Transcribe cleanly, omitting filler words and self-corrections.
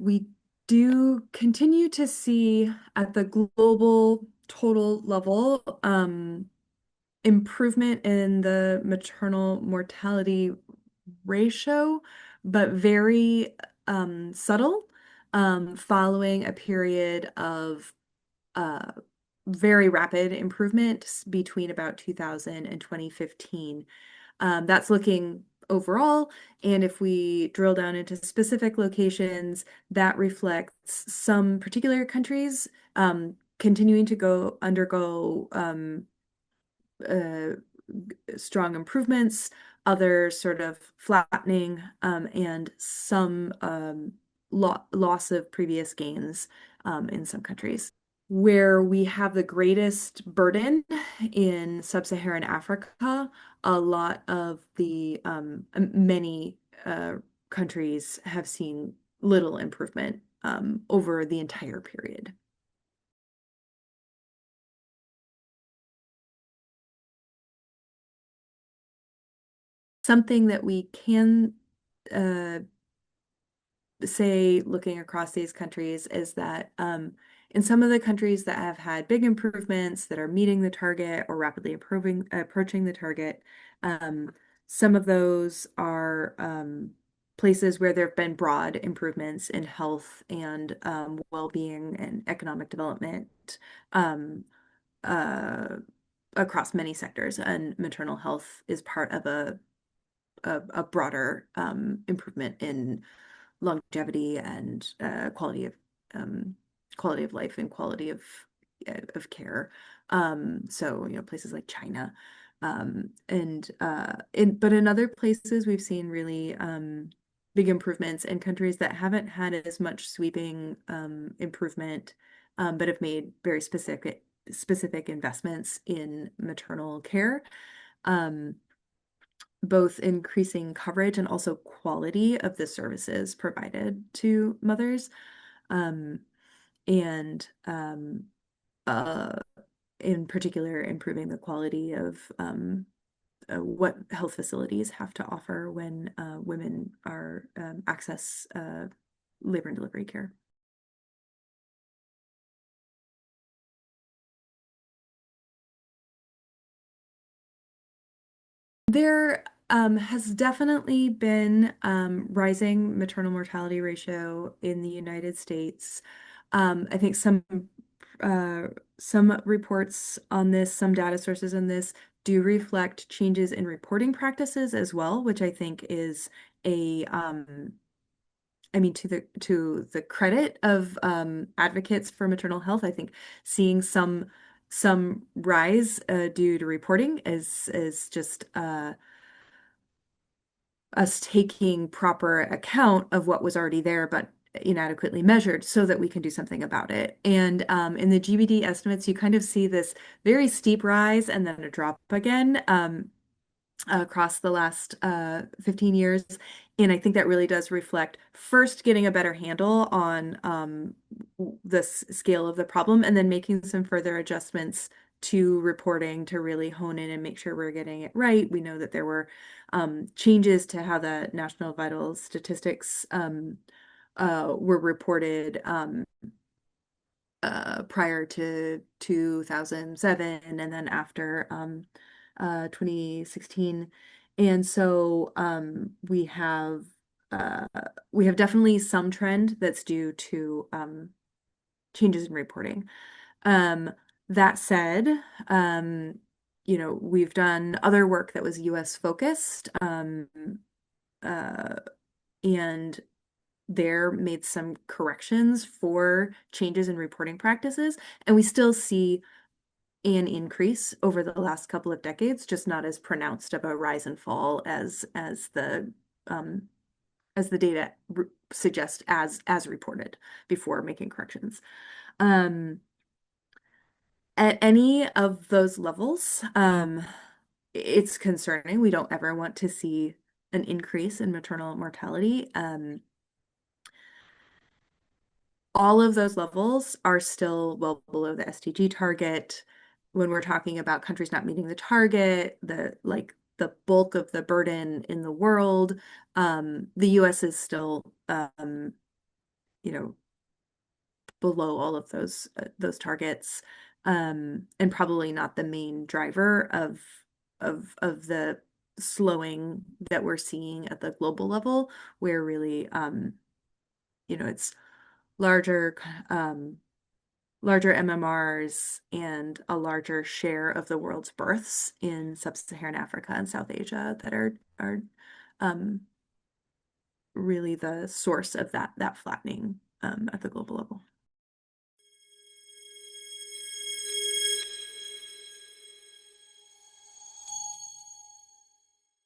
we do continue to see at the global total level improvement in the maternal mortality ratio, but very subtle, following a period of uh, very rapid improvement between about 2000 and 2015. That's looking overall, and if we drill down into specific locations, that reflects some particular countries continuing to go undergo uh, strong improvements, others sort of flattening, and some loss of previous gains in some countries. Where we have the greatest burden in sub-Saharan Africa, a lot of the many countries have seen little improvement over the entire period. Something that we can uh, say, looking across these countries, is that in some of the countries that have had big improvements that are meeting the target or rapidly approaching the target, um, some of those are places where there have been broad improvements in health and well-being and economic development um, uh, across many sectors. And maternal health is part of a broader improvement in longevity and um, quality of life and quality of care. So places like China, but in other places we've seen really big improvements in countries that haven't had as much sweeping improvement, but have made very specific investments in maternal care. Um, both increasing coverage and also quality of the services provided to mothers, um, and uh, in particular, improving the quality of what health facilities have to offer when women are access labor and delivery care. There has definitely been rising maternal mortality ratio in the United States. I think uh, some reports on this, some data sources on this do reflect changes in reporting practices as well, which I think is a I mean, to the credit of advocates for maternal health, I think seeing some rise due to reporting is just us taking proper account of what was already there, but inadequately measured so that we can do something about it. And in the GBD estimates, you kind of see this very steep rise and then a drop again across the last 15 years. And I think that really does reflect first getting a better handle on the scale of the problem and then making some further adjustments to reporting to really hone in and make sure we're getting it right. We know that there were changes to how the national vital statistics were reported prior to 2007 and then after 2016. And so uh, we have definitely some trend that's due to changes in reporting. Um, that said, um, we've done other work that was US focused, uh, and there made some corrections for changes in reporting practices, and we still see an increase over the last couple of decades, just not as pronounced of a rise and fall um, as the data suggest as reported before making corrections. Um, at any of those levels, it's concerning. We don't ever want to see an increase in maternal mortality. All of those levels are still well below the SDG target. When we're talking about countries not meeting the target, the bulk of the burden in the world, the US is still you know, below all of those targets, and probably not the main driver of the slowing that we're seeing at the global level, where really, it's larger larger MMRs and a larger share of the world's births in sub-Saharan Africa and South Asia that are um, really the source of that flattening at the global level.